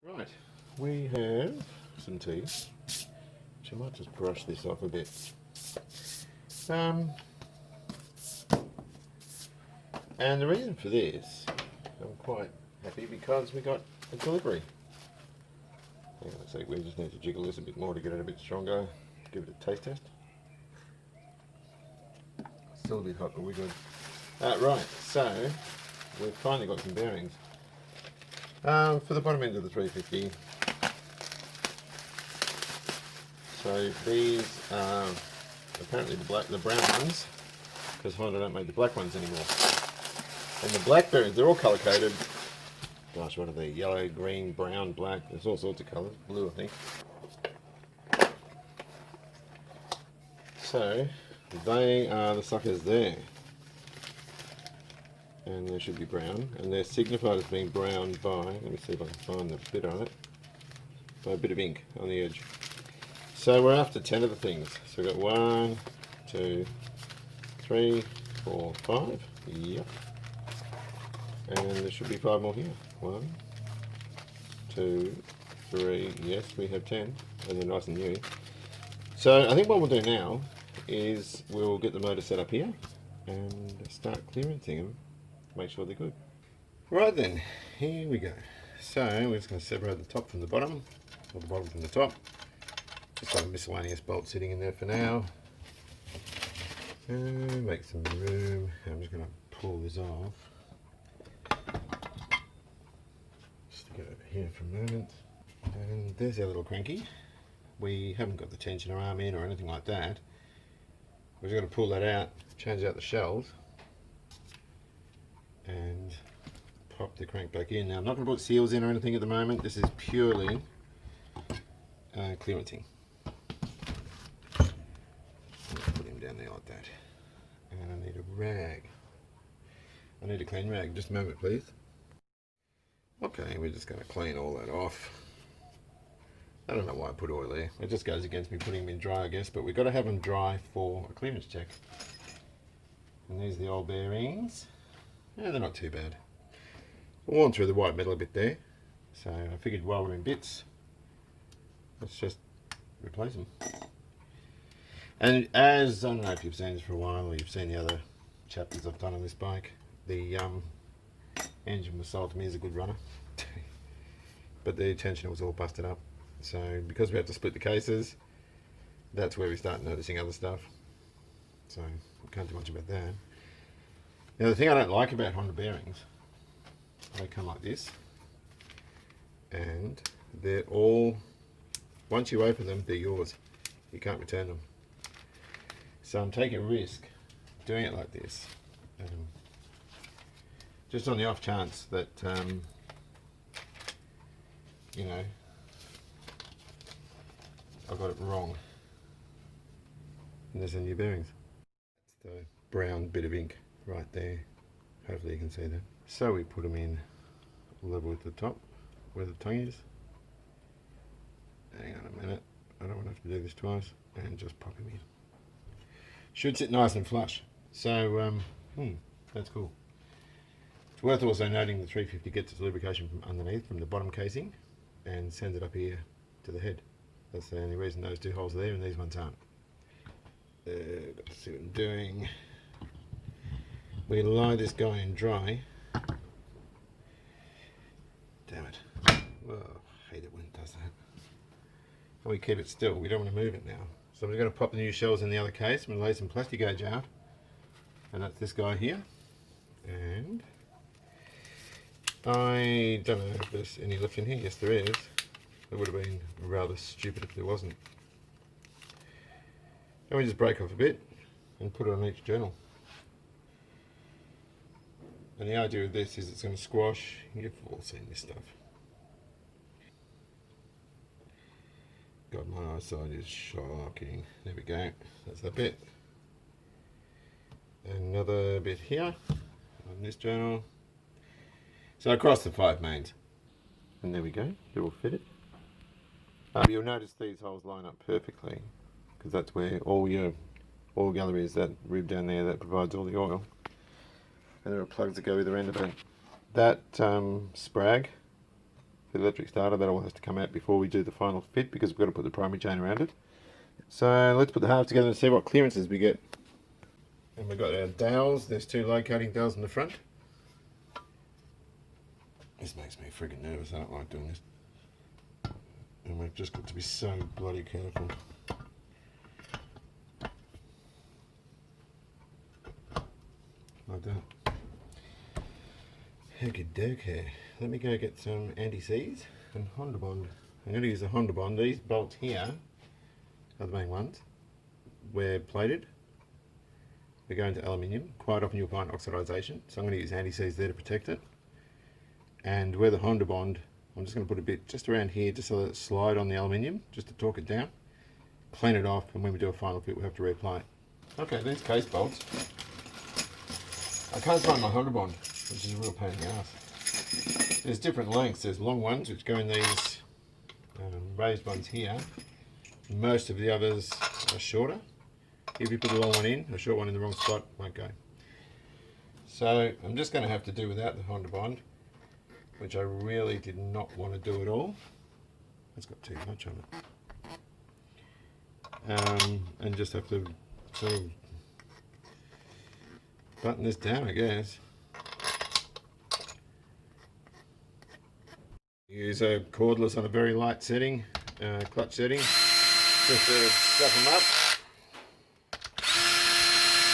Right, we have some tea, which I might just brush this off a bit. And the reason for this, I'm quite happy because we got a delivery. Hang on a sec, we just need to jiggle this a bit more to get it a bit stronger. Give it a taste test. Still a bit hot, but we're good. Right, so we've finally got some bearings. For the bottom end of the 350. So these are apparently the brown ones, because Honda don't make the black ones anymore. And the black bearings, they're all colour coded. Gosh, what are they? Yellow, green, brown, black. There's all sorts of colours. Blue, I think. So they are the suckers there. And they should be brown, and they're signified as being brown by, let me see if I can find the bit on it, by a bit of ink on the edge. So we're after 10 of the things. So we've got 1, 2, 3, 4, 5, yep. And there should be 5 more here. 1, 2, 3, yes, we have 10, and they're nice and new. So I think what we'll do now is we'll get the motor set up here and start clearancing them. Make sure they're good. Right then, here we go. So we're just going to separate the top from the bottom, or the bottom from the top. Just got a miscellaneous bolt sitting in there for now. And make some room. I'm just going to pull this off. Stick it over here for a moment. And there's our little cranky. We haven't got the tensioner arm in or anything like that. We're just going to pull that out, change out the shells, and pop the crank back in. Now I'm not going to put seals in or anything at the moment. This is purely clearancing. Put him down there like that. And I need a rag. I need a clean rag. Just a moment, please. Okay, we're just going to clean all that off. I don't know why I put oil there. It just goes against me putting them in dry, I guess, but we've got to have them dry for a clearance check. And these are the old bearings. Yeah, they're not too bad. Worn through the white metal a bit there, so I figured while we're in bits, let's just replace them. And as, I don't know if you've seen this for a while or you've seen the other chapters I've done on this bike, the engine was sold to me as a good runner, but the tensioner was all busted up. So because we had to split the cases, that's where we start noticing other stuff. So we can't do much about that. Now the thing I don't like about Honda bearings, they come like this, and they're all, once you open them, they're yours. You can't return them. So I'm taking a risk doing it like this, just on the off chance that, you know, I got it wrong. And there's the new bearings. It's the brown bit of ink right there. Hopefully you can see that. So we put them in level with the top, where the tongue is. Hang on a minute, I don't want to have to do this twice. And just pop them in. Should sit nice and flush. So, that's cool. It's worth also noting the 350 gets its lubrication from underneath, from the bottom casing, and sends it up here to the head. That's the only reason those two holes are there and these ones aren't. Got to see what I'm doing. We lie this guy in dry. Damn it. Oh, I hate it when it does that. And we keep it still, we don't want to move it now. So we're going to pop the new shells in the other case. I'm going to lay some plastic gauge out. And that's this guy here. And I don't know if there's any left in here. Yes, there is. It would have been rather stupid if there wasn't. And we just break off a bit and put it on each journal. And the idea of this is it's going to squash. You've all seen this stuff. God, my eyesight is shocking. There we go. That's that bit. Another bit here on this journal. So across the 5 mains. And there we go. They're all fitted. You'll notice these holes line up perfectly, because that's where all your oil gallery is, that rib down there that provides all the oil. And there are plugs that go either end of it. That Sprag for the electric starter. That'll have to come out before we do the final fit because we've got to put the primary chain around it. So let's put the halves together and see what clearances we get. And we've got our dowels. There's 2 locating dowels in the front. This makes me freaking nervous. I don't like doing this. And we've just got to be so bloody careful. Like that. Okie dokie. Let me go get some anti-seize and Honda Bond. I'm going to use a Honda Bond. These bolts here are the main ones. We're plated. They go into aluminium. Quite often you'll find oxidization. So I'm going to use anti-seize there to protect it. And where the Honda Bond, I'm just going to put a bit just around here, just so that it slide on the aluminium, just to torque it down. Clean it off, and when we do a final fit, we'll have to reapply it. Okay, these case bolts. I can't find my Honda Bond, which is a real pain in the ass. There's different lengths. There's long ones, which go in these raised ones here. Most of the others are shorter. If you put a long one in, a short one in the wrong spot, won't go. So I'm just going to have to do without the Honda Bond, which I really did not want to do at all. It's got too much on it. And just have to sort of button this down, I guess. Use a cordless on a very light setting, clutch setting, just to stuff them up.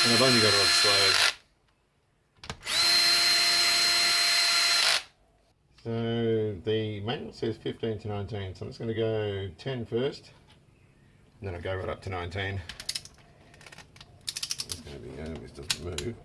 And I've only got it on slow. So the manual says 15 to 19, so I'm just going to go 10 first, and then I'll go right up to 19. It's going to be, this doesn't move.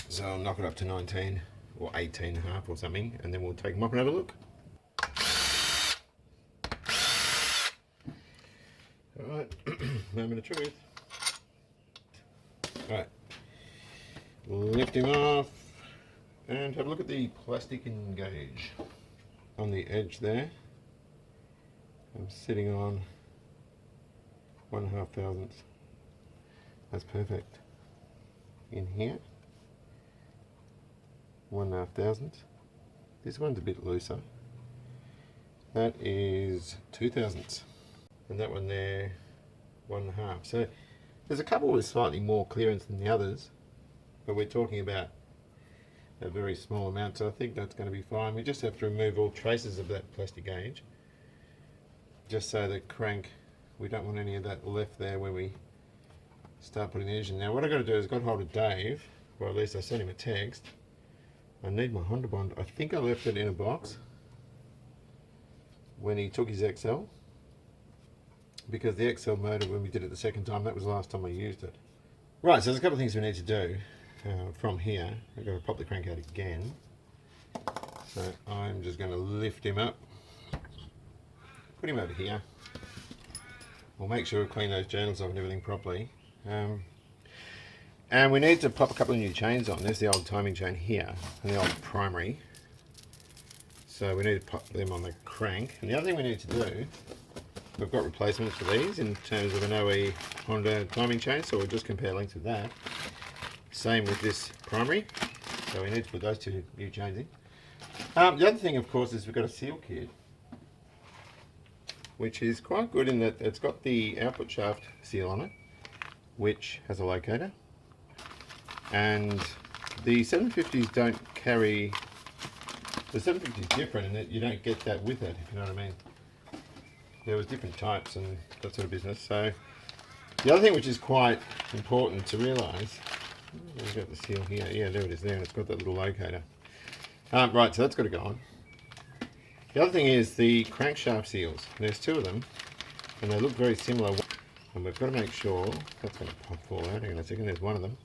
So I'll knock it up to 19 or 18 and a half or something, and then we'll take them up and have a look. Alright, moment of truth. Alright, lift him off and have a look at the plastic engage. On the edge there, I'm sitting on 1/2 thousandths. That's perfect. In here, 1/2 thousandths. This one's a bit looser. That is 2 thousandths. And that one there, 1.5. So there's a couple with slightly more clearance than the others, but we're talking about a very small amount, so I think that's going to be fine. We just have to remove all traces of that plastic gauge, just so the crank, we don't want any of that left there when we start putting the engine. Now what I've got to do is I've got hold of Dave, or at least I sent him a text. I need my Honda Bond. I think I left it in a box when he took his XL, because the XL motor, when we did it the second time, that was the last time I used it. Right, so there's a couple of things we need to do from here. I've got to pop the crank out again. So I'm just going to lift him up, put him over here. We'll make sure we clean those journals off and everything properly. And we need to pop a couple of new chains on. There's the old timing chain here, and the old primary. So we need to pop them on the crank. And the other thing we need to do, we've got replacements for these in terms of an OE Honda timing chain, so we'll just compare lengths with that. Same with this primary, so we need to put those 2 new chains in. The other thing, of course, is we've got a seal kit, which is quite good in that it's got the output shaft seal on it, which has a locator. And the 750s don't carry, the 750 is different in that you don't get that with it, if you know what I mean. There was different types and that sort of business. So the other thing which is quite important to realise, we've got the seal here, yeah, there it is there, and it's got that little locator. Right, so that's got to go on. The other thing is the crankshaft seals. There's 2 of them, and they look very similar. And we've got to make sure, that's going to fall out, hang on a second, there's one of them.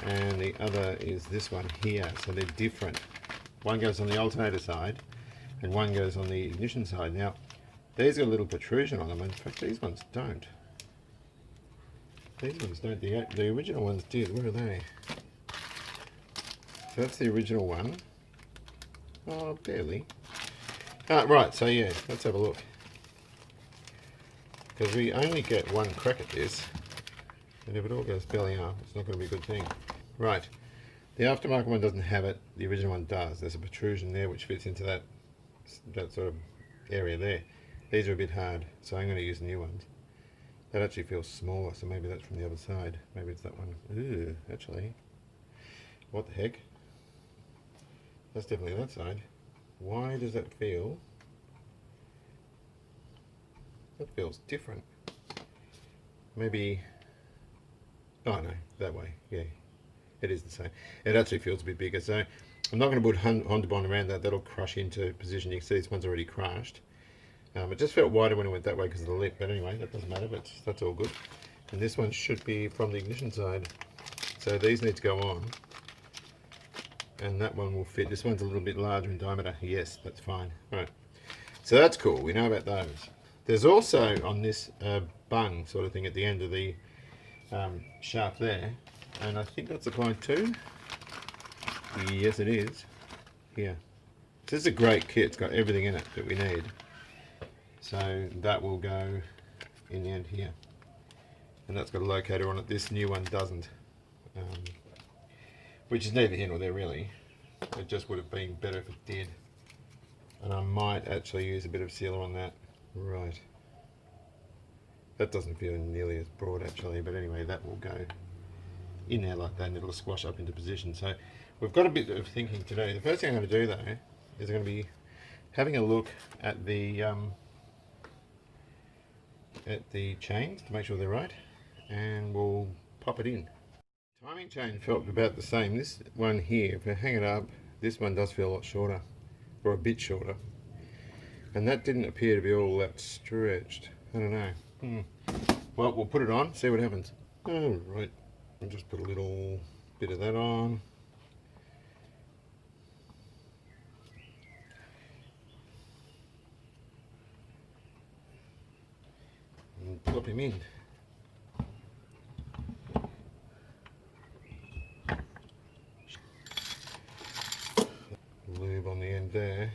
And the other is this one here, so they're different. One goes on the alternator side, and one goes on the ignition side. Now, these got a little protrusion on them, and in fact these ones don't. These ones don't. The original ones did. Where are they? So that's the original one. Oh, barely. Right, so yeah, let's have a look. Because we only get one crack at this, and if it all goes belly up, it's not going to be a good thing. Right, the aftermarket one doesn't have it, the original one does. There's a protrusion there which fits into that sort of area there. These are a bit hard, so I'm going to use new ones. That actually feels smaller, so maybe that's from the other side. Maybe it's that one. Ooh, actually. What the heck? That's definitely that side. Why does that feel? That feels different. Maybe... Oh no, that way. Yeah, it is the same. It actually feels a bit bigger, so I'm not going to put Honda Bond around that. That'll crush into position. You can see this one's already crushed. It just felt wider when it went that way because of the lip, but anyway, that doesn't matter, but that's all good. And this one should be from the ignition side. So these need to go on. And that one will fit. This one's a little bit larger in diameter. Yes, that's fine. Right. So that's cool. We know about those. There's also on this bung sort of thing at the end of the shaft there. And I think that's applied too. Yes, it is. Here. This is a great kit. It's got everything in it that we need. So that will go in the end here. And that's got a locator on it. This new one doesn't. Which is neither here nor there really. It just would have been better if it did. And I might actually use a bit of sealer on that. Right. That doesn't feel nearly as broad actually, but anyway, that will go in there like that and it'll squash up into position. So we've got a bit of thinking to do. The first thing I'm going to do though is I'm going to be having a look at the chains to make sure they're right, and we'll pop it in. Timing chain felt about the same. This one here, if I hang it up, this one does feel a lot shorter, or a bit shorter. And that didn't appear to be all that stretched. I don't know. Well, we'll put it on, see what happens. Oh, right. I'll just put a little bit of that on. And plop him in. Lube on the end there.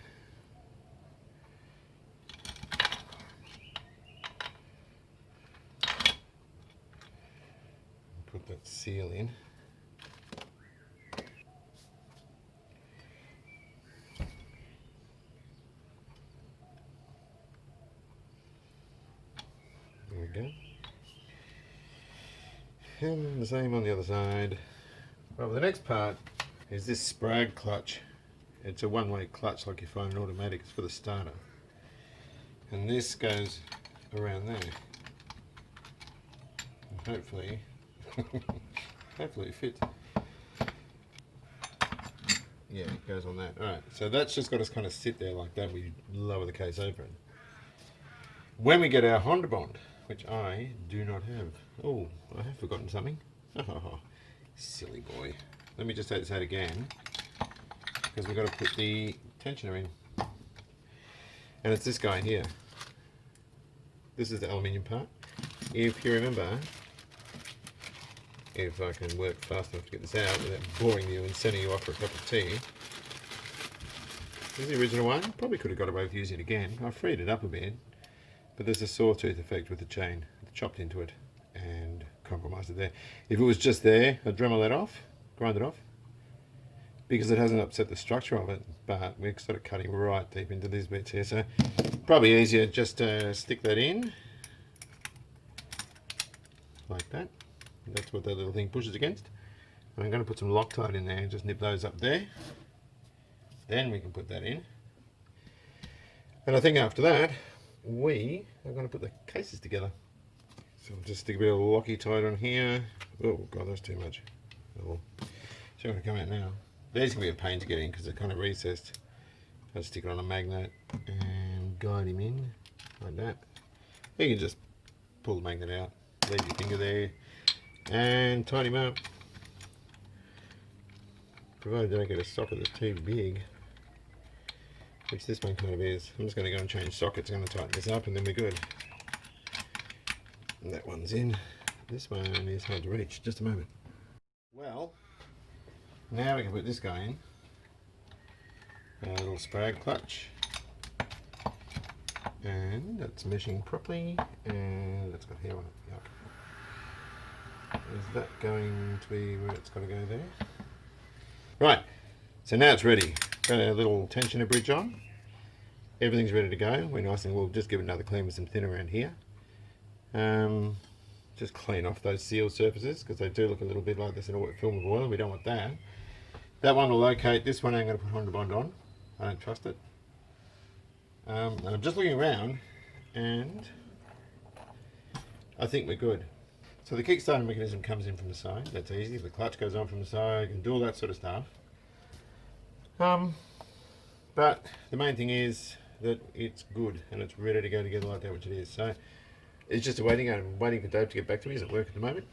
Put that seal in. There we go. And the same on the other side. Well, the next part is this Sprag clutch. It's a one-way clutch like you find in automatic. It's for the starter. And this goes around there. And hopefully, hopefully it fits. Yeah, it goes on that. Alright, so that's just got to kind of sit there like that. We lower the case open. When we get our Honda Bond, which I do not have. Oh, I have forgotten something. Oh, silly boy. Let me just take this out again, because we've got to put the tensioner in. And it's this guy here. This is the aluminium part. If you remember, if I can work fast enough to get this out without boring you and sending you off for a cup of tea. This is the original one. Probably could have got away with using it again. I freed it up a bit, but there's a sawtooth effect with the chain. It chopped into it and compromised it there. If it was just there, I'd Dremel that off, grind it off, because it hasn't upset the structure of it, but we're sort of cutting right deep into these bits here, so probably easier just to stick that in like that. That's what that little thing pushes against. And I'm going to put some Loctite in there, just nip those up there. Then we can put that in. And I think after that, we are going to put the cases together. So I'll just stick a bit of Loctite on here. Oh god, that's too much. Oh, it's not going to come out now. These can be a pain to get in because they're kind of recessed. I'll stick it on a magnet and guide him in like that. You can just pull the magnet out, leave your finger there, and tighten him up. Provided you don't get a socket that's too big, which this one kind of is. I'm just going to go and change sockets. I'm going to tighten this up and then we're good. And that one's in. This one is hard to reach. Just a moment. Well, now we can put this guy in. A little Sprag clutch. And that's meshing properly, and that's got hair on it. Yuck. Is that going to be where it's got to go there? Right, so now it's ready. Got a little tensioner bridge on. Everything's ready to go. We're nice, and we'll just give it another clean with some thin around here. Just clean off those seal surfaces because they do look a little bit like this in a wet film of oil, and we don't want that. That one will locate. This one I'm going to put Honda Bond on. I don't trust it. And I'm just looking around, and I think we're good. So the kickstarter mechanism comes in from the side. That's easy. The clutch goes on from the side. You can do all that sort of stuff. But the main thing is that it's good and it's ready to go together like that, which it is. So it's just a waiting game. I'm waiting for Dave to get back to me. He's at work at the moment.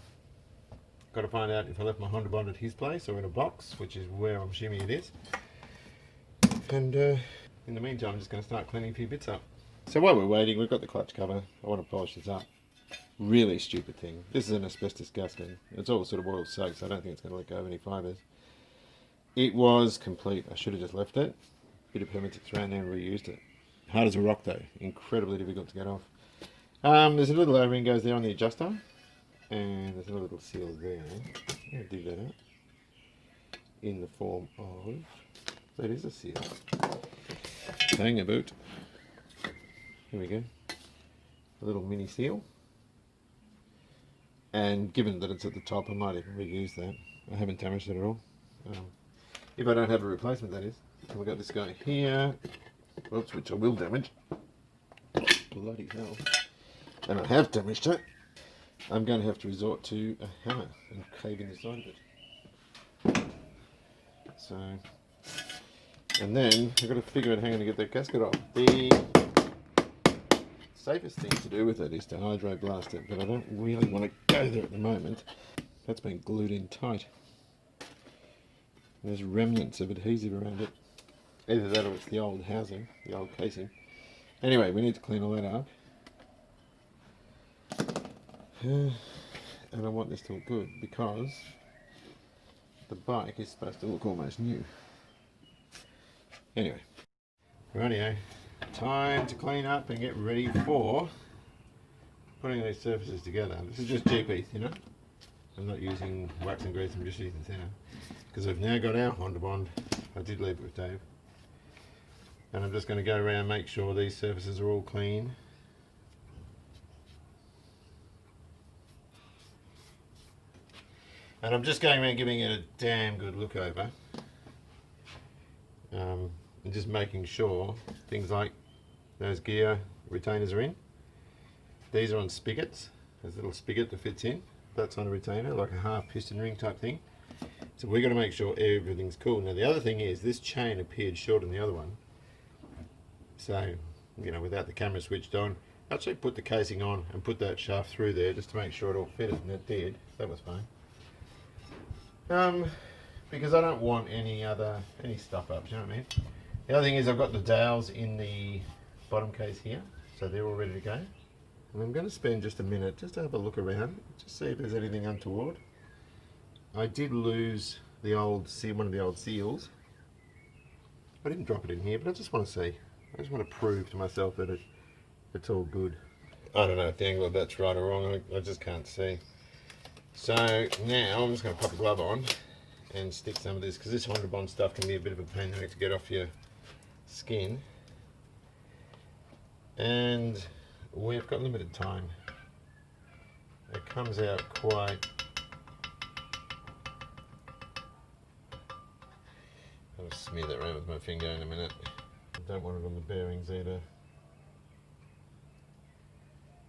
Got to find out if I left my Honda Bond at his place or in a box, which is where I'm assuming it is. And in the meantime, I'm just going to start cleaning a few bits up. So while we're waiting, we've got the clutch cover. I want to polish this up. Really stupid thing. This is an asbestos gasket. It's all sort of oil soaked, so I don't think it's going to let go of any fibres. It was complete. I should have just left it. Bit of Hermetic's around there and reused it. Hard as a rock though. Incredibly difficult to get off. There's a little O-ring goes there on the adjuster. And there's a little seal there. I'm going to dig that out. In the form of... That is a seal. Hang a boot. Here we go. A little mini seal. And given that it's at the top, I might even reuse that. I haven't damaged it at all. If I don't have a replacement, that is. And we've got this guy here. Oops, which I will damage. Bloody hell. And I have damaged it. I'm going to have to resort to a hammer and cave in the side of it. So, and then I've got to figure out how I'm going to get that gasket off. The safest thing to do with it is to hydro blast it, but I don't really want to go there at the moment. That's been glued in tight. There's remnants of adhesive around it. Either that or it's the old housing, the old casing. Anyway, we need to clean all that up. And I want this to look good because the bike is supposed to look almost new. Anyway, rightio, time to clean up and get ready for putting these surfaces together. This is just GP thinner. I'm not using wax and grease, I'm just using thinner. Because I've now got our Honda Bond. I did leave it with Dave. And I'm just going to go around and make sure these surfaces are all clean. And I'm just going around giving it a damn good look over. And just making sure things like those gear retainers are in. These are on spigots. There's a little spigot that fits in. That's on a retainer, like a half piston ring type thing. So we've got to make sure everything's cool. Now the other thing is this chain appeared shorter than the other one. So, you know, without the camera switched on, actually put the casing on and put that shaft through there just to make sure it all fitted, and it did. That was fine. Because I don't want any stuff up, you know what I mean? The other thing is I've got the dowels in the bottom case here, so they're all ready to go. And I'm going to spend just a minute just to have a look around, just see if there's anything untoward. I did lose the old one of the old seals. I didn't drop it in here, but I just want to see. I just want to prove to myself that it's all good. I don't know if the angle of that's right or wrong. I just can't see. So now I'm just going to pop a glove on and stick some of this, because this Honda Bond stuff can be a bit of a pain in the neck to get off your skin. And we've got limited time. It comes out quite... I'll smear that around with my finger in a minute. I don't want it on the bearings either.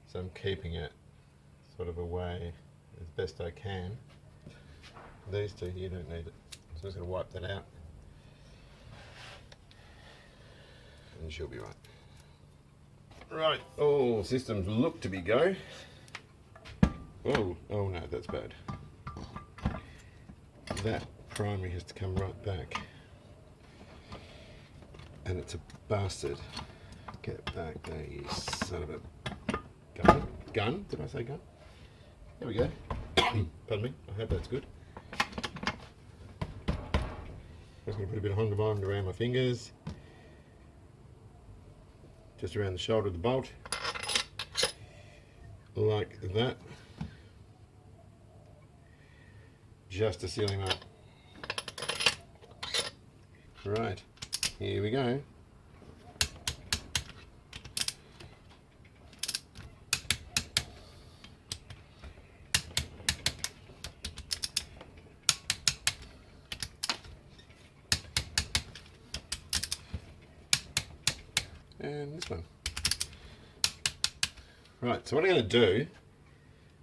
So I'm keeping it sort of away as best I can. These two here don't need it. So I'm just going to wipe that out. And she'll be right. Right, all systems look to be go. Oh no, that's bad. That primary has to come right back. And it's a bastard. Get back there, you son of a gun. Did I say gun? There we go. Pardon me, I hope that's good. I'm just going to put a bit of Honda Bond around my fingers. just around the shoulder of the bolt, like that, just to seal him up. Right, here we go. And this one. Right, so what I'm going to do,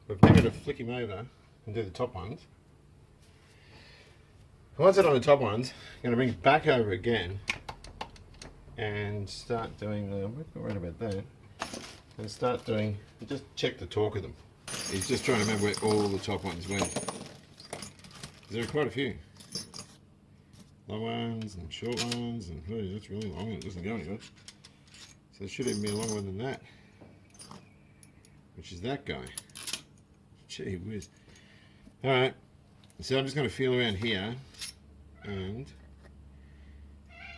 we're now going to flick him over and do the top ones. Once I'm on the top ones, I'm going to bring it back over again and start doing the, I'm not worried about that, and start doing, just check the torque of them. He's just trying to remember where all the top ones went. There are quite a few. Long ones and short ones, and oh, that's really long and it doesn't go anywhere. So there should even be a longer one than that, which is that guy. Gee whiz. Alright, so I'm just going to feel around here and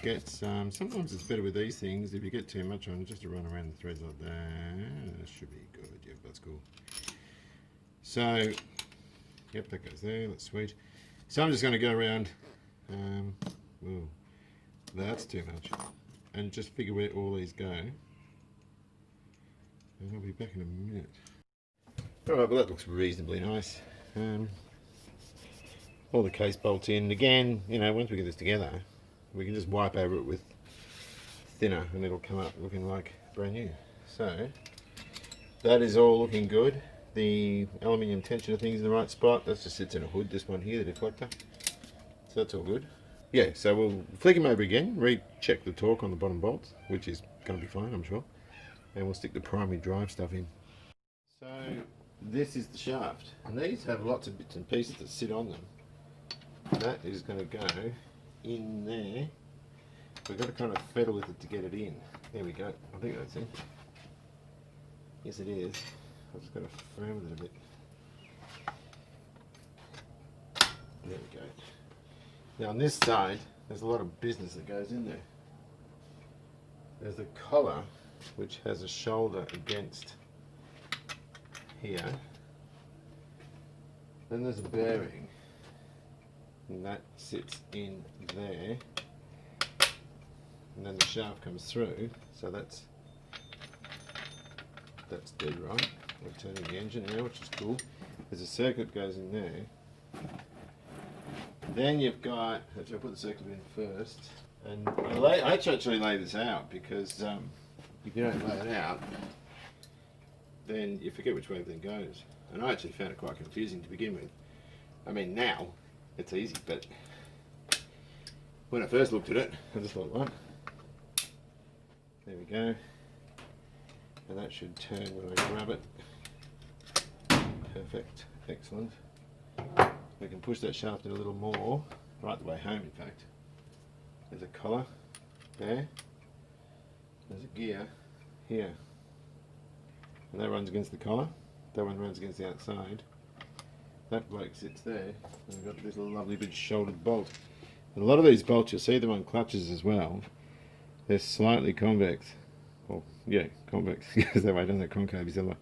get some, sometimes it's better with these things, if you get too much on, just to run around the threads like that. That should be good, yeah, that's cool. So, yep, that goes there, that's sweet. So I'm just going to go around, whoa, that's too much, and just figure where all these go. And I'll be back in a minute. Alright, well that looks reasonably nice. All the case bolts in. Again, you know, once we get this together, we can just wipe over it with thinner and it'll come up looking like brand new. So, that is all looking good. The aluminium tensioner thing's in the right spot. That just sits in a hood, this one here, the deflector. So that's all good. Yeah, so we'll flick them over again, recheck the torque on the bottom bolts, which is going to be fine, I'm sure. And we'll stick the primary drive stuff in. So this is the shaft, and these have lots of bits and pieces that sit on them. That is going to go in there. We've got to kind of fiddle with it to get it in. There we go. I think that's it. Yes, it is. I've just got to frame with it a bit. There we go. Now on this side, there's a lot of business that goes in there. There's a collar, which has a shoulder against here. Then there's a bearing, and that sits in there. And then the shaft comes through, so that's dead right. We're turning the engine now, which is cool. There's a circuit goes in there. Then you've got, actually I'll put the circuit in first. And I actually lay this out because if you don't lay it out, then you forget which way everything goes. And I actually found it quite confusing to begin with. I mean now, it's easy, but when I first looked at it, I just thought, what? There we go. And that should turn when I grab it. Perfect, excellent. We can push that shaft in a little more, right the way home in fact. There's a collar there. There's a gear here. And that runs against the collar. That one runs against the outside. That bloke sits there. And we've got this lovely big shouldered bolt. And a lot of these bolts, you'll see them on clutches as well. They're slightly convex. Well, yeah, convex. Because that way, doesn't it? Concave is the other way.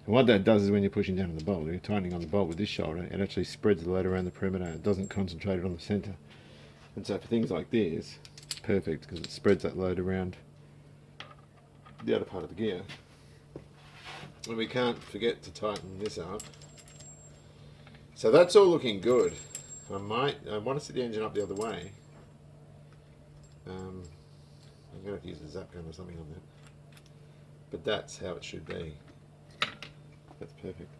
And what that does is when you're pushing down on the bolt, you're tightening on the bolt with this shoulder, it actually spreads the load around the perimeter. It doesn't concentrate it on the centre. And so for things like this, it's perfect because it spreads that load around the other part of the gear. And we can't forget to tighten this up. So that's all looking good. I want to set the engine up the other way. I'm going to have to use a zap gun or something on that. But that's how it should be. That's perfect.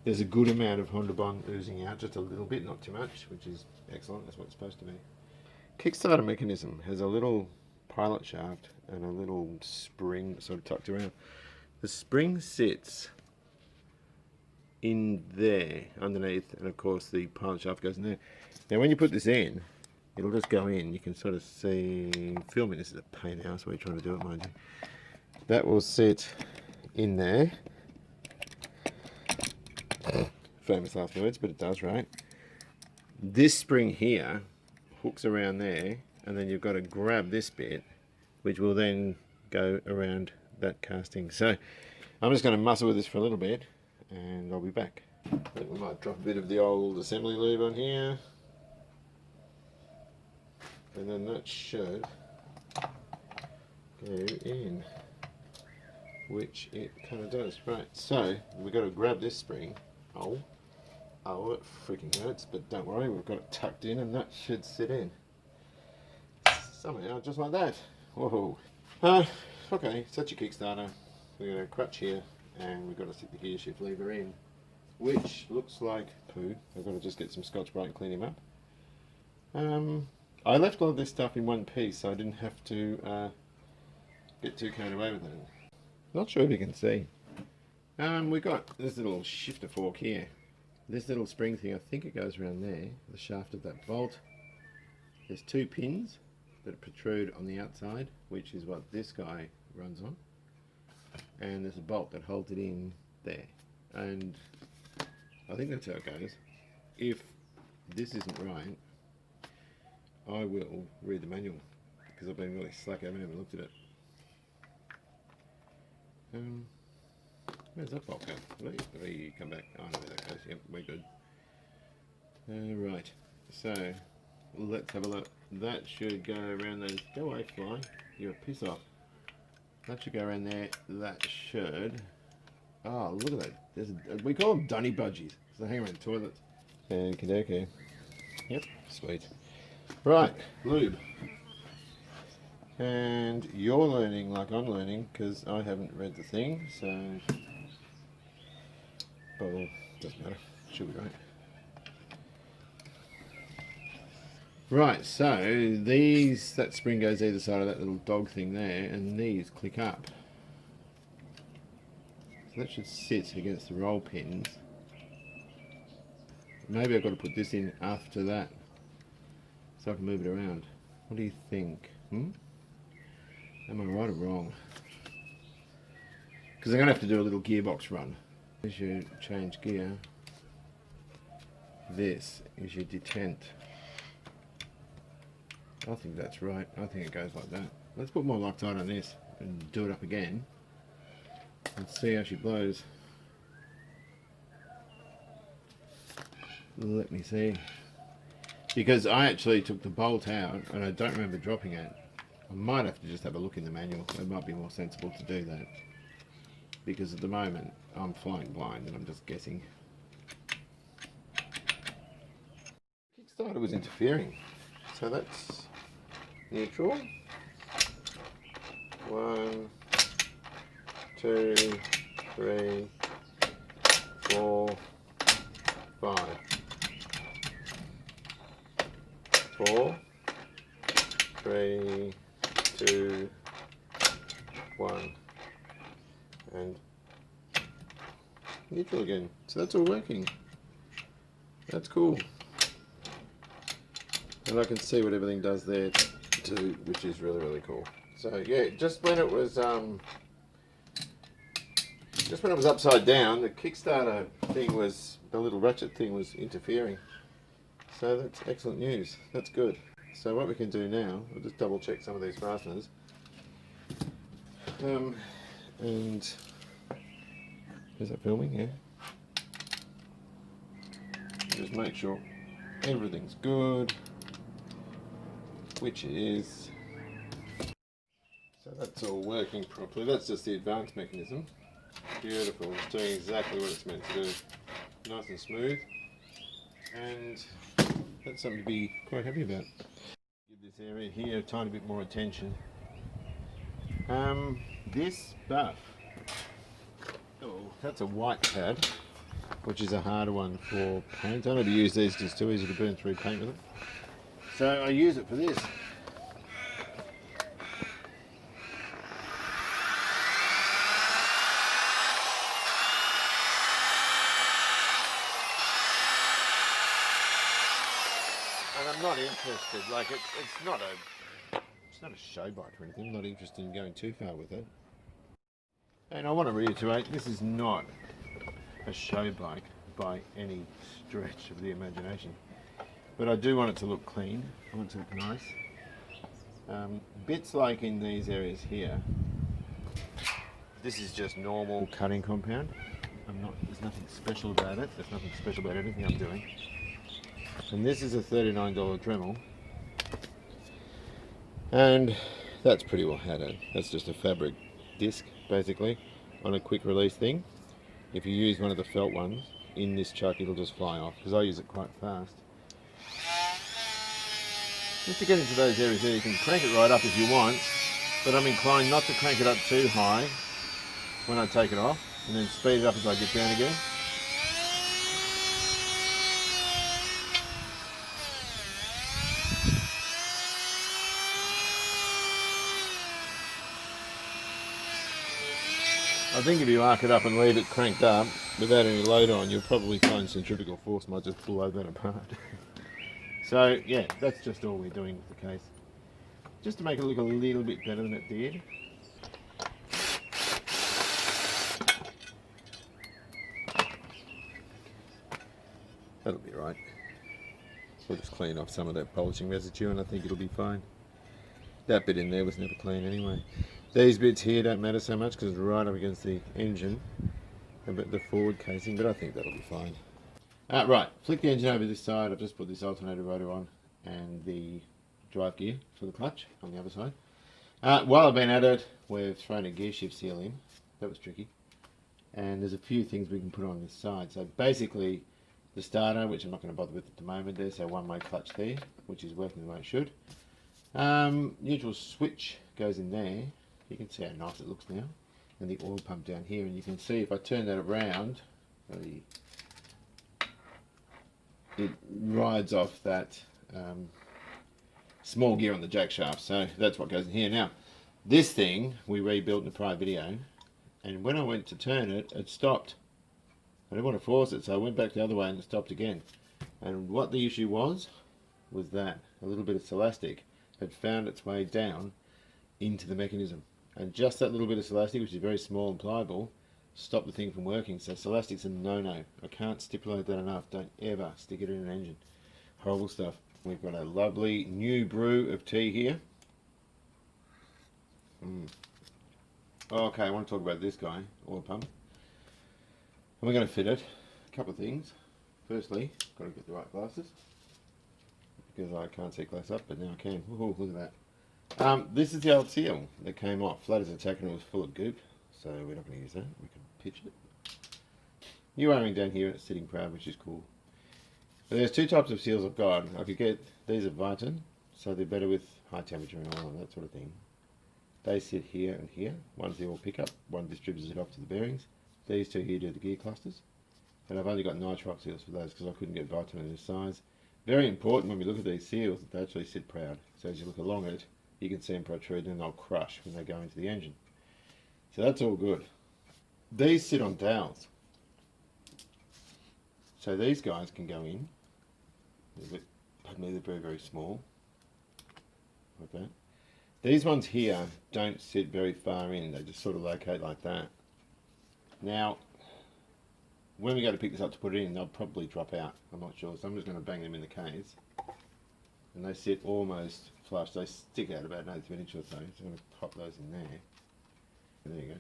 There's a good amount of Honda Bond oozing out, just a little bit, not too much, which is excellent. That's what it's supposed to be. Kickstarter mechanism has a little pilot shaft and a little spring sort of tucked around. The spring sits in there underneath, and of course the pilot shaft goes in there. Now when you put this in, it'll just go in. You can sort of see, filming this is a pain in the ass while you're trying to do it, mind you. That will sit in there. Famous last words, but it does, right? This spring here hooks around there, and then you've got to grab this bit, which will then go around that casting. So I'm just going to muscle with this for a little bit and I'll be back. I think we might drop a bit of the old assembly lube on here, and then that should go in, which it kind of does. Right, so we've got to grab this spring. Oh, it freaking hurts, but don't worry, we've got it tucked in and that should sit in. Somehow, just like that. Whoa. Okay, so that's your Kickstarter. We've got a crutch here and we've got to stick the gear shift lever in, which looks like poo. I've got to just get some Scotch-Brite and clean him up. I left all of this stuff in one piece so I didn't have to get too carried away with it. Not sure if you can see. We got this little shifter fork here. This little spring thing, I think it goes around there, the shaft of that bolt. There's two pins that protrude on the outside, which is what this guy runs on. And there's a bolt that holds it in there. And I think that's how it goes. If this isn't right, I will read the manual, because I've been really slack, I haven't looked at it. Where's that bolt go? There you come back. Oh no, there that goes. Yep, we're good. Right, so let's have a look. That should go around those. Go away, fly. You're a piss off. That should go around there. That should. Oh, look at that. We call them dunny budgies. So they hang around toilets. Okay. Yep, sweet. Right, lube. And you're learning like I'm learning, because I haven't read the thing, so. But well, doesn't matter. Should be right. Right, so that spring goes either side of that little dog thing there, and these click up. So that should sit against the roll pins. Maybe I've got to put this in after that, so I can move it around. What do you think? Am I right or wrong? Because I'm going to have to do a little gearbox run. As you change gear, this is your detent. I think that's right. I think it goes like that. Let's put more Loctite on this and do it up again. Let's see how she blows. Let me see. Because I actually took the bolt out and I don't remember dropping it. I might have to just have a look in the manual. It might be more sensible to do that. Because at the moment I'm flying blind and I'm just guessing. Kickstarter was interfering. So that's neutral. 1, 2, 3, 4, 5. 4, 3, 2, 1. And neutral again. So that's all working. That's cool. And I can see what everything does there too, which is really, really cool. So yeah, just when it was upside down, the Kickstarter thing was, the little ratchet thing was interfering. So that's excellent news. That's good. So what we can do now, we'll just double check some of these fasteners. And is that filming? Yeah. Just make sure everything's good, which it is. So that's all working properly. That's just the advanced mechanism. Beautiful. It's doing exactly what it's meant to do. Nice and smooth. And that's something to be quite happy about. Give this area here a tiny bit more attention. This buff, that's a white pad, which is a harder one for paint. I never use these, just too easy to burn through paint with it. So I use it for this. And I'm not interested, like it's not a show bike or anything. I'm not interested in going too far with it. And I want to reiterate, this is not a show bike by any stretch of the imagination. But I do want it to look clean. I want it to look nice. Bits like in these areas here, This is just normal cutting compound. There's nothing special about it. There's nothing special about anything I'm doing. And this is a $39 Dremel. And that's pretty well had it. That's just a fabric disc, basically, on a quick release thing. If you use one of the felt ones in this chuck, it'll just fly off, because I use it quite fast. Just to get into those areas there, you can crank it right up if you want, but I'm inclined not to crank it up too high when I take it off, and then speed it up as I get down again. I think if you arc it up and leave it cranked up without any load on, you'll probably find centrifugal force might just blow that apart. So yeah, that's just all we're doing with the case. Just to make it look a little bit better than it did. That'll be right. We'll just clean off some of that polishing residue and I think it'll be fine. That bit in there was never clean anyway. These bits here don't matter so much because it's right up against the engine, the forward casing, but I think that'll be fine. Right, flick the engine over this side. I've just put this alternator rotor on and the drive gear for the clutch on the other side. While I've been at it, we've thrown a gear shift seal in. That was tricky. And there's a few things we can put on this side. So basically, the starter, which I'm not going to bother with at the moment, there's a one-way clutch there, which is working the way it should. Neutral switch goes in there. You can see how nice it looks now. And the oil pump down here, and you can see if I turn that around, it rides off that small gear on the jack shaft. So that's what goes in here. Now, this thing we rebuilt in a prior video, and when I went to turn it, it stopped. I didn't want to force it, so I went back the other way and it stopped again. And what the issue was that a little bit of Celastic had found its way down into the mechanism. And just that little bit of Celastic, which is very small and pliable, stopped the thing from working. So Celastic's a no-no. I can't stipulate that enough. Don't ever stick it in an engine. Horrible stuff. We've got a lovely new brew of tea here. Okay, I want to talk about this guy, oil pump. And we're going to fit it. A couple of things. Firstly, got to get the right glasses, because I can't see close up, but now I can. Ooh, look at that. This is the old seal that came off. Flat as a tack and it was full of goop, so we're not going to use that. We can pitch it. New wiring down here, it's sitting proud, which is cool. But there's two types of seals I've got. I could get, these are Viton, so they're better with high temperature and oil and that sort of thing. They sit here and here. One's the oil pickup, one distributes it off to the bearings. These two here do the gear clusters. And I've only got nitrox seals for those because I couldn't get Viton in this size. Very important when we look at these seals that they actually sit proud. So as you look along it, you can see them protrude and they'll crush when they go into the engine. So that's all good. These sit on dowels. So these guys can go in. They're very, very small. Like that. These ones here don't sit very far in. They just sort of locate like that. Now, when we go to pick this up to put it in, they'll probably drop out. I'm not sure. So I'm just going to bang them in the case. And they sit almost flush. They stick out about an 1/8 of an inch or so. So I'm going to pop those in there. There you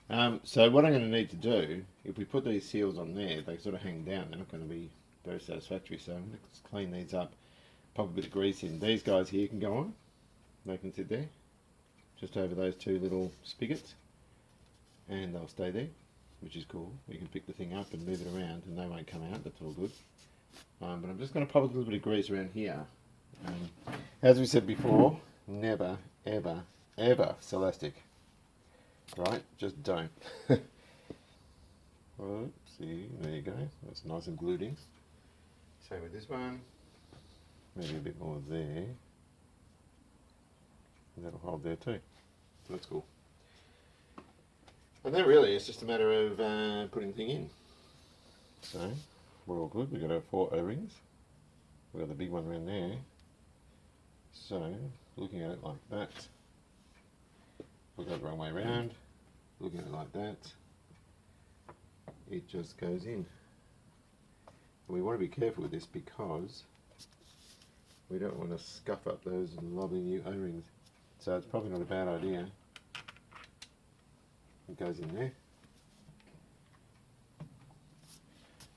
go. So what I'm going to need to do, if we put these seals on there, they sort of hang down. They're not going to be very satisfactory. So I'm going to clean these up, pop a bit of grease in. These guys here can go on. They can sit there, just over those two little spigots. And they'll stay there, which is cool. You can pick the thing up and move it around and they won't come out. That's all good. But I'm just going to pop a little bit of grease around here. As we said before, never, ever, ever Celastic. Right? Just don't. Oops, see, there you go. That's nice and glued in. Same with this one. Maybe a bit more there. And that'll hold there too. So that's cool. And then really it's just a matter of putting the thing in. So we're all good. We've got our 4 O-rings. We've got the big one around there. So looking at it like that, we'll go the wrong way around. Looking at it like that, it just goes in. And we want to be careful with this because we don't want to scuff up those lovely new O-rings. So it's probably not a bad idea It goes in there.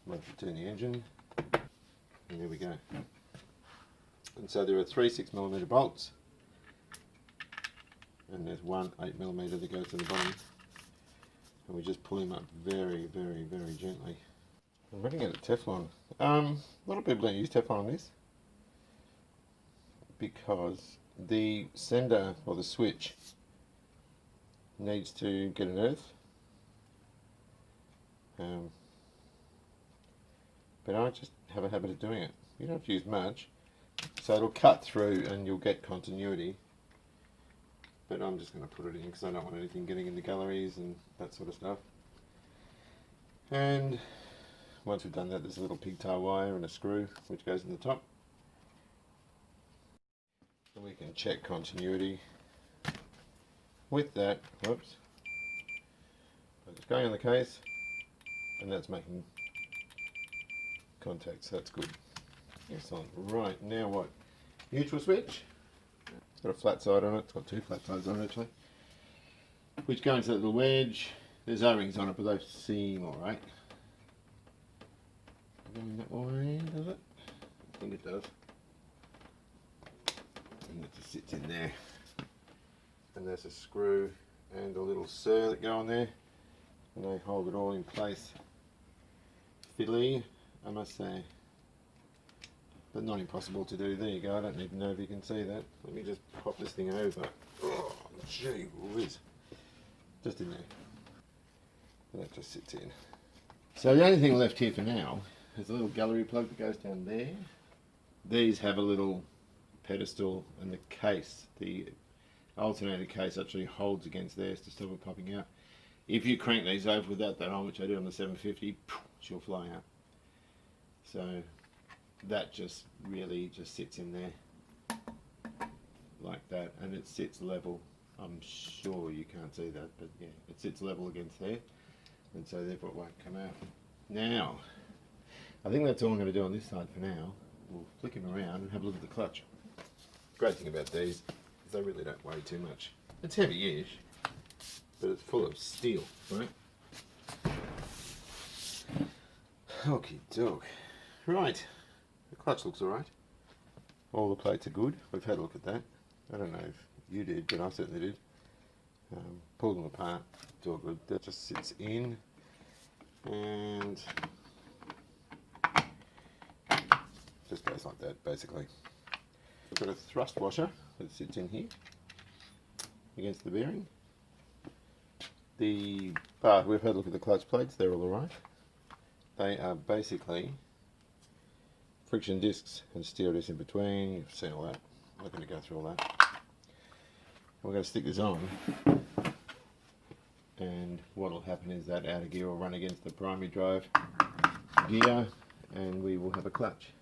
Wait for turn the engine, and there we go. And so there are 3 6mm bolts, and there's one 8mm that goes to the bottom, and we just pull him up very, very, very gently. I'm running out of Teflon. A lot of people don't use Teflon on this because the sender or the switch needs to get an earth. But I just have a habit of doing it. You don't have to use much, so it'll cut through and you'll get continuity. But I'm just going to put it in because I don't want anything getting in the galleries and that sort of stuff. And once we've done that, there's a little pigtail wire and a screw which goes in the top. And we can check continuity with that. Whoops. It's going on the case, and that's making contact, so that's good. Excellent. Right, now what? Neutral switch. It's got a flat side on it. It's got 2 flat sides on it actually. Which go into that little wedge. There's O-rings on it, but they seem alright. Going that way, does it? I think it does. And it just sits in there. And there's a screw and a little surr that go on there. And they hold it all in place. Fiddly, I must say. But not impossible to do. There you go. I don't even know if you can see that. Let me just pop this thing over. Oh, gee whiz. Just in there. And that just sits in. So the only thing left here for now is a little gallery plug that goes down there. These have a little pedestal, and the case, the alternator case, actually holds against theirs to stop it popping out. If you crank these over without that on, which I did on the 750, she'll fly out. So that just really just sits in there like that, and it sits level. I'm sure you can't see that, but yeah, it sits level against there, and so therefore it won't come out. Now, I think that's all I'm going to do on this side for now. We'll flick him around and have a look at the clutch. Great thing about these is they really don't weigh too much. It's heavy-ish, but it's full of steel, right? Okie doke. Right, the clutch looks alright. All the plates are good. We've had a look at that. I don't know if you did, but I certainly did. Pulled them apart, it's all good. That just sits in, and just goes like that, basically. We've got a thrust washer that sits in here against the bearing. We've had a look at the clutch plates, they're all alright. They are basically friction discs and steel discs in between. You've seen all that. I'm not going to go through all that. We're going to stick this on, and what will happen is that outer gear will run against the primary drive gear, and we will have a clutch.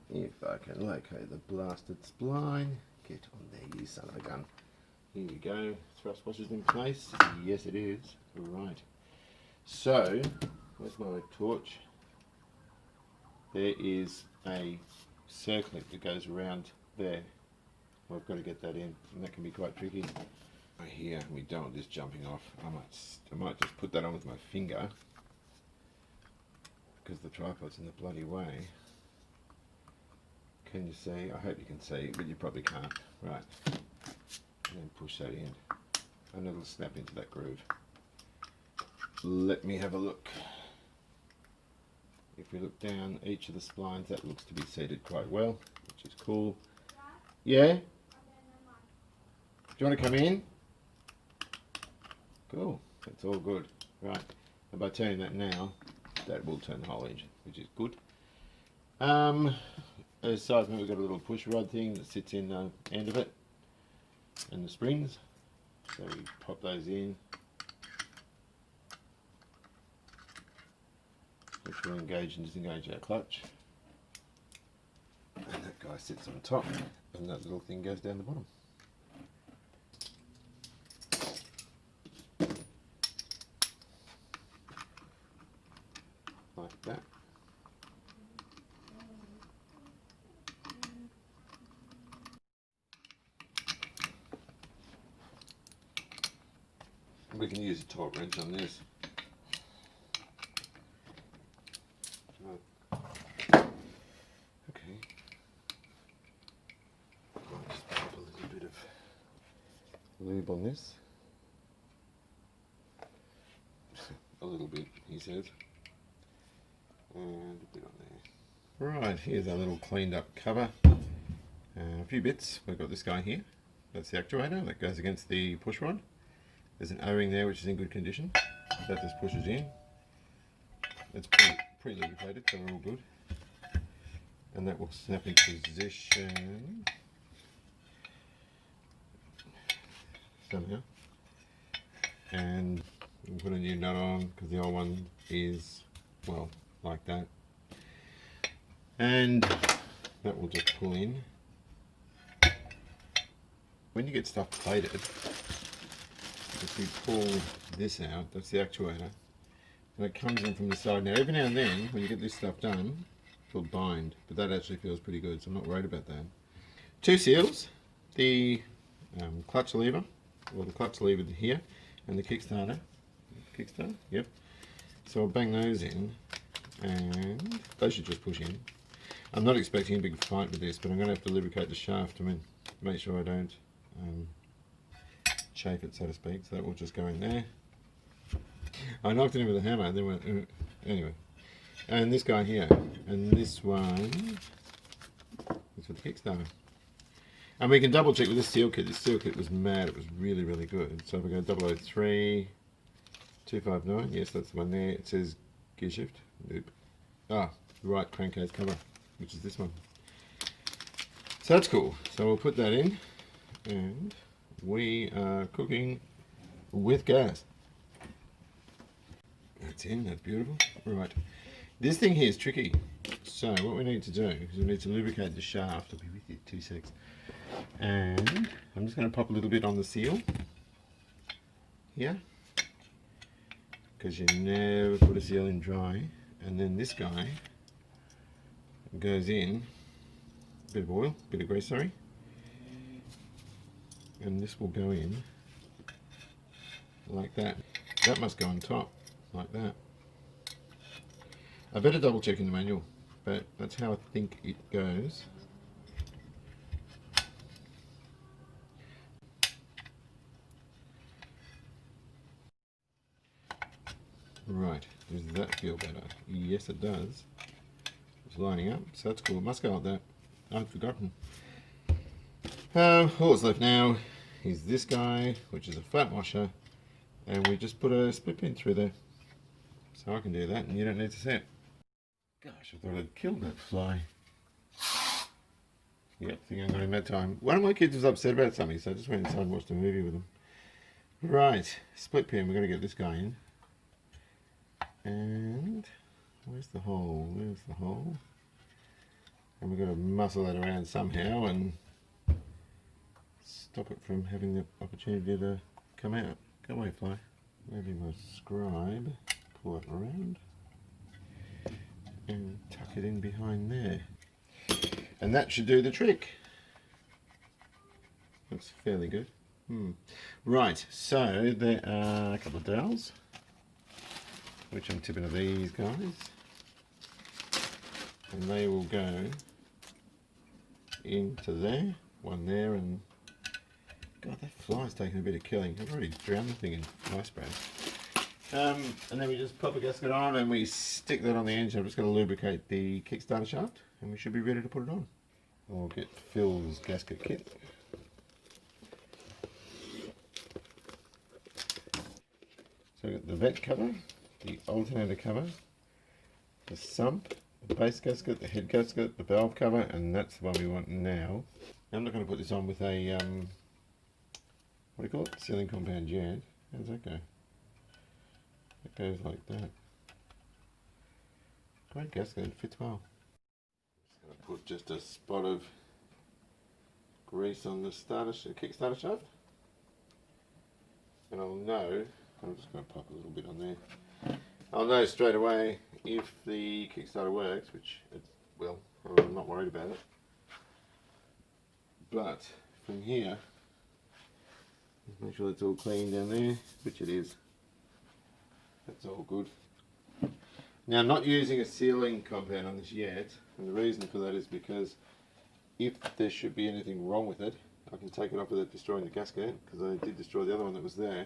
If I can locate the blasted spline, get on there, you son of a gun. Here we go, thrust washer's in place. Yes, it is. Right. So, where's my torch? There is a circlip that goes around there. I've got to get that in, and that can be quite tricky. Right here, we don't want this jumping off. I might just put that on with my finger because the tripod's in the bloody way. Can you see? I hope you can see, but you probably can't. Right. And then push that in, and it'll snap into that groove. Let me have a look. If we look down each of the splines, that looks to be seated quite well, which is cool. Yeah? Do you want to come in? Cool. That's all good. Right. And by turning that now, that will turn the whole engine, which is good. Aside from that, we've got a little push rod thing that sits in the end of it, and the springs. So we pop those in, which will engage and disengage our clutch. And that guy sits on top, and that little thing goes down the bottom. Like that. we can use a torque wrench on this. Okay. I'll just pop a little bit of lube on this. A little bit, he says. And a bit on there. Right, here's our little cleaned up cover. A few bits. We've got this guy here. That's the actuator that goes against the push rod. There's an O-ring there which is in good condition. That just pushes in. It's pre-lubricated, so we're all good. And that will snap into position somehow. And we'll put a new nut on because the old one is, well, like that. And that will just pull in. When you get stuff plated, if you pull this out, that's the actuator, and it comes in from the side. Now every now and then, when you get this stuff done, it'll bind, but that actually feels pretty good, so I'm not worried about that. Two seals, the clutch lever, or the clutch lever here, and the Kickstarter. Yep. So I'll bang those in, and those should just push in. I'm not expecting a big fight with this, but I'm going to have to lubricate the shaft, make sure I don't chafe it, so to speak, so that will just go in there. I knocked it in with a hammer and then went, anyway. And this guy here, and this one is for the Kickstarter. And we can double check with this seal kit. This seal kit was mad, it was really, really good. So if we go 003 259, yes, that's the one there. It says gear shift. Nope. Ah, the right crankcase cover, which is this one. So that's cool. So we'll put that in, and we are cooking with gas. That's in, that's beautiful. Right. This thing here is tricky. So what we need to do is we need to lubricate the shaft. I'll be with you 2 secs. And I'm just going to pop a little bit on the seal here, because you never put a seal in dry. And then this guy goes in, a bit of oil, a bit of grease, sorry. And this will go in like that. That must go on top, like that. I better double check in the manual, but that's how I think it goes. Right, does that feel better? Yes, it does. It's lining up, so that's cool. It must go like that. I've forgotten. All that's left now is this guy, which is a flat washer, and we just put a split pin through there. So I can do that, and you don't need to see it. Gosh, I thought I'd killed that fly. Yep, think I'm going to have time. One of my kids was upset about something, so I just went inside and watched a movie with them. Right, split pin, we're going to get this guy in. And where's the hole? Where's the hole? And we've got to muscle that around somehow and stop it from having the opportunity to come out. Go away, fly. Maybe my scribe. Pull it around and tuck it in behind there. And that should do the trick. Looks fairly good. Right, so there are a couple of dowels, which I'm tipping of these guys, and they will go into there, one there, and God, that fly's taking a bit of killing. I've already drowned the thing in fly spray. And then we just pop a gasket on and we stick that on the engine. I'm just going to lubricate the Kickstarter shaft and we should be ready to put it on. I'll get Phil's gasket kit. So I've got the vent cover, the alternator cover, the sump, the base gasket, the head gasket, the valve cover, and that's the one we want now. I'm not going to put this on with a, what do you call it? Sealing compound jet. How does that go? It goes like that. Great gasket, it fits well. Just going to put just a spot of grease on the Kickstarter shaft. And I'll know, I'm just going to pop a little bit on there. I'll know straight away if the Kickstarter works, which it will. I'm not worried about it. But from here, Just make sure it's all clean down there, which it is. That's all good. Now I'm not using a sealing compound on this yet, and the reason for that is because if there should be anything wrong with it, I can take it off without destroying the gasket, because I did destroy the other one that was there.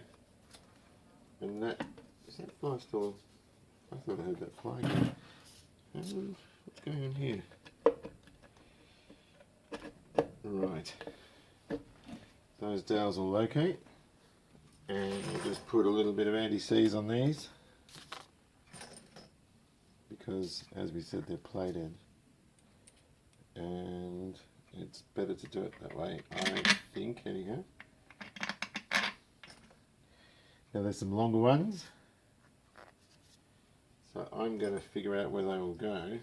And that, is that fly still? I thought I heard that fly again. What's going on here? Right. Those dowels will locate. And we'll just put a little bit of anti-seize on these. Because, as we said, they're plated. And it's better to do it that way, I think, anyhow. Now there's some longer ones. So I'm going to figure out where they will go.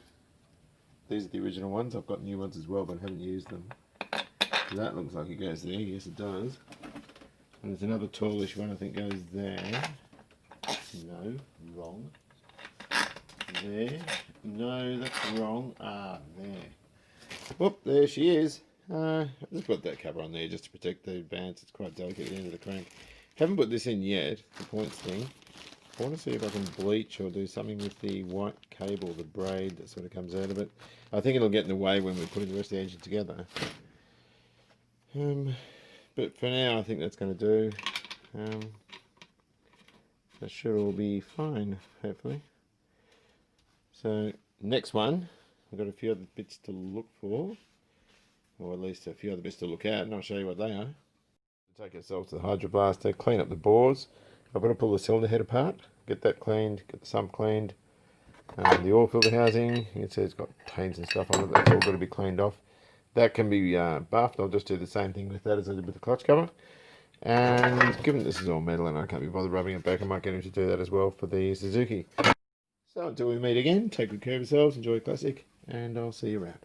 These are the original ones. I've got new ones as well, but I haven't used them. That looks like it goes there. Yes, it does. And there's another tallish one I think goes there. No, wrong. There. No, that's wrong. Ah, there. Whoop, there she is. I just put that cover on there just to protect the bands. It's quite delicate at the end of the crank. Haven't put this in yet, the points thing. I want to see if I can bleach or do something with the white cable, the braid that sort of comes out of it. I think it'll get in the way when we're putting the rest of the engine together. But for now I think that's going to do. That should all be fine, hopefully. So next one, I've got a few other bits to look for, or at least a few other bits to look at, and I'll show you what they are. Take ourselves to the hydroblaster, clean up the bores. I've got to pull the cylinder head apart, get that cleaned, get the sump cleaned, the oil filter housing, you can see it's got stains and stuff on it, that's all got to be cleaned off. That can be buffed. I'll just do the same thing with that as I did with the clutch cover. And given this is all metal and I can't be bothered rubbing it back, I might get him to do that as well for the Suzuki. So until we meet again, take good care of yourselves, enjoy Classic, and I'll see you around.